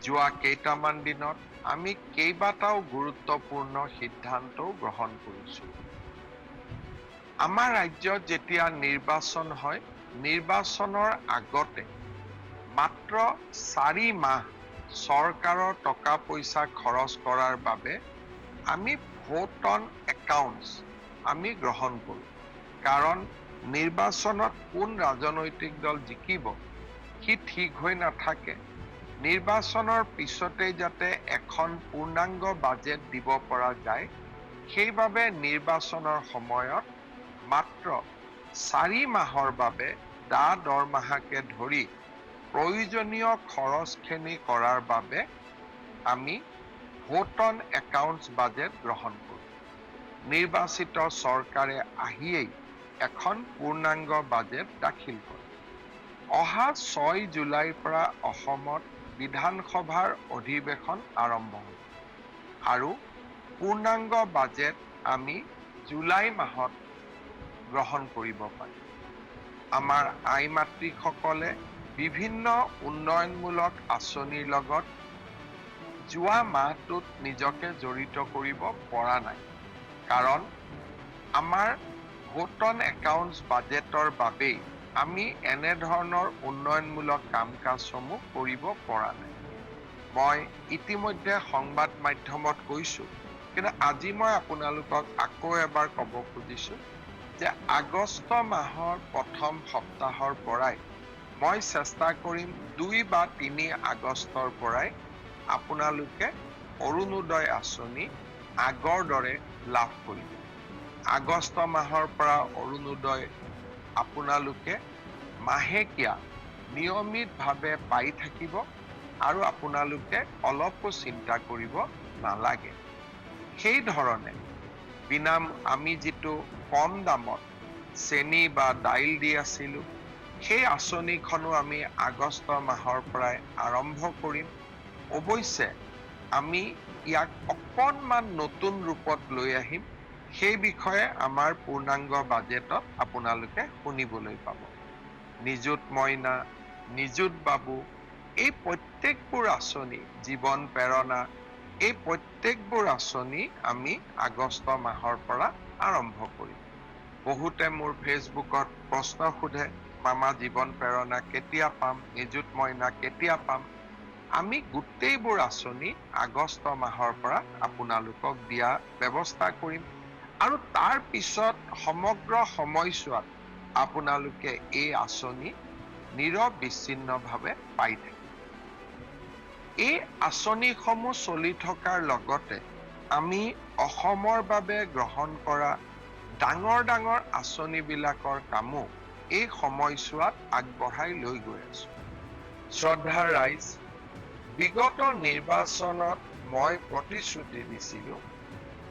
যোৱা কেইটামান দিনত আমি কেইবাটাও গুৰুত্বপূৰ্ণ সিদ্ধান্তও গ্ৰহণ কৰিছোঁ। আমাৰ ৰাজ্যত যেতিয়া নিৰ্বাচন হয়, নিৰ্বাচনৰ আগতে মাত্ৰ 4 মাহ চৰকাৰৰ টকা পইচা খৰচ কৰাৰ বাবে আমি ভোট অন একাউণ্টছ আমি গ্ৰহণ কৰোঁ। কাৰণ নিৰ্বাচনত কোন ৰাজনৈতিক দল জিকিব সি ঠিক হৈ নাথাকে। নিৰ্বাচনৰ পিছতেই যাতে এখন পূৰ্ণাংগ বাজেট দিব পৰা যায়, সেইবাবে নিৰ্বাচনৰ সময়ত মাত্ৰ 4 মাহৰ বাবে দৰমহাকে ধৰি প্ৰয়োজনীয় খৰচখিনি কৰাৰ বাবে আমি ভোট অন একাউণ্টছ বাজেট গ্ৰহণ কৰোঁ। নিৰ্বাচিত চৰকাৰে আহিয়েই এখন পূৰ্ণাংগ বাজেট দাখিল কৰে। অহা 6 জুলাইৰ পৰা অসমত বিধানসভাৰ অধিৱেশন আৰম্ভ হ'ব আৰু পূৰ্ণাংগ বাজেট আমি জুলাই মাহত গ্ৰহণ কৰিব পাৰিম। আমাৰ আই মাতৃসকলে বিভিন্ন উন্নয়নমূলক আঁচনিৰ লগত যোৱা মাহটোত নিজকে জড়িত কৰিব পৰা নাই। কাৰণ আমাৰ ভোট অন একাউণ্টছ বাজেটৰ বাবেই আমি এনেধৰণৰ উন্নয়নমূলক কাম কাজসমূহ কৰিব পৰা নাই। মই ইতিমধ্যে সংবাদ মাধ্যমত কৈছোঁ, কিন্তু আজি মই আপোনালোকক আকৌ এবাৰ ক'ব খুজিছোঁ যে আগষ্ট মাহৰ প্ৰথম সপ্তাহৰ পৰাই মই চেষ্টা কৰিম 2 বা 3 আগষ্টৰ পৰাই আপোনালোকে অৰুণোদয় আঁচনি আগৰ দৰে লাভ কৰিব। আগষ্ট মাহৰ পৰা অৰুণোদয় আপোনালোকে মাহেকীয়া নিয়মিতভাৱে পাই থাকিব আৰু আপোনালোকে অলপো চিন্তা কৰিব নালাগে। সেই ধৰণে আমি যিটো কম দামত চেনি বা দাইল দি আছিলোঁ, সেই আঁচনিখনো আমি আগষ্ট মাহৰ পৰাই আৰম্ভ কৰিম। অৱশ্যে আমি ইয়াক অকণমান নতুন ৰূপত লৈ আহিম। সেই বিষয়ে আমাৰ পূৰ্ণাংগ বাজেটত আপোনালোকে শুনিবলৈ পাব। নিযুত মইনা, নিযুত বাবু, এই প্ৰত্যেকবোৰ আঁচনি, জীৱন প্ৰেৰণা, এই প্ৰত্যেকবোৰ আঁচনি আমি আগষ্ট মাহৰ পৰা আৰম্ভ কৰিম। বহুতে মোৰ ফেচবুকত প্ৰশ্ন সোধে, মামা জীৱন প্ৰেৰণা কেতিয়া পাম, নিযুত মইনা কেতিয়া পাম? আমি গোটেইবোৰ আঁচনি আগষ্ট মাহৰ পৰা আপোনালোকক দিয়া ব্যৱস্থা কৰিম আৰু তাৰ পিছত সমগ্ৰ সময়ছোৱাত আপোনালোকে এই আঁচনি নিৰবিচ্ছিন্নভাৱে পাই থাকিব। এই আঁচনিসমূহ চলি থকাৰ লগতে আমি অসমৰ বাবে গ্ৰহণ কৰা ডাঙৰ ডাঙৰ আঁচনিবিলাকৰ কামো এই সময়ছোৱাত আগবঢ়াই লৈ গৈ আছো। শ্ৰদ্ধাৰ ৰাইজ, বিগত নিৰ্বাচনত মই প্ৰতিশ্ৰুতি দিছিলোঁ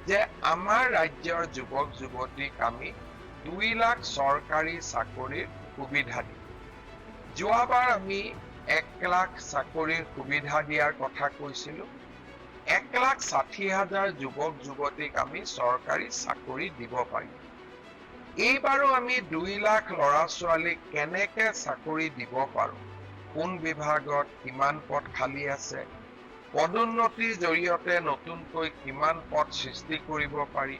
যে আমাৰ ৰাজ্যৰ যুৱক যুৱতীক আমি 2 লাখ চৰকাৰী চাকৰিৰ সুবিধা দিম। যোৱাবাৰ আমি 1 লাখ চাকৰিৰ সুবিধা দিয়াৰ কথা কৈছিলোঁ। 1,60,000 যুৱক যুৱতীক আমি চৰকাৰী চাকৰি দিব পাৰিম। এইবাৰো আমি 2 লাখ ল'ৰা ছোৱালীক কেনেকে চাকৰি দিব পাৰোঁ, কোন বিভাগত কিমান পদ খালী আছে, পদোন্নতিৰ জৰিয়তে নতুনকৈ কিমান পদ সৃষ্টি কৰিব পাৰি,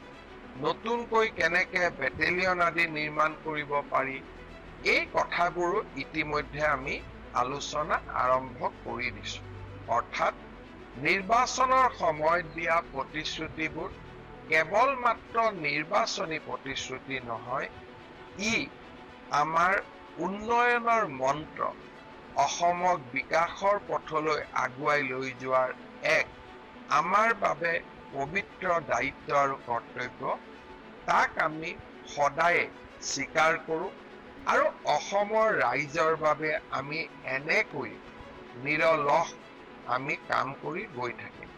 নতুনকৈ কেনেকে বেটেলিয়ন আদি নিৰ্মাণ কৰিব পাৰি, এই কথাবোৰো ইতিমধ্যে আমি আলোচনা আৰম্ভ কৰি দিছো। অৰ্থাৎ নিৰ্বাচনৰ সময়ত দিয়া প্ৰতিশ্ৰুতিবোৰ কেৱল মাত্ৰ নিৰ্বাচনী প্ৰতিশ্ৰুতি নহয়, ই আমাৰ উন্নয়নৰ মন্ত্ৰ, অসমক বিকাশৰ পথলৈ আগুৱাই লৈ যোৱাৰ এক আমাৰ বাবে পবিত্ৰ দায়িত্ব আৰু কৰ্তব্য। তাক আমি সদায়ে স্বীকাৰ কৰোঁ আৰু অসমৰ ৰাইজৰ বাবে আমি এনেকৈ নিৰলস আমি কাম কৰি গৈ থাকিম।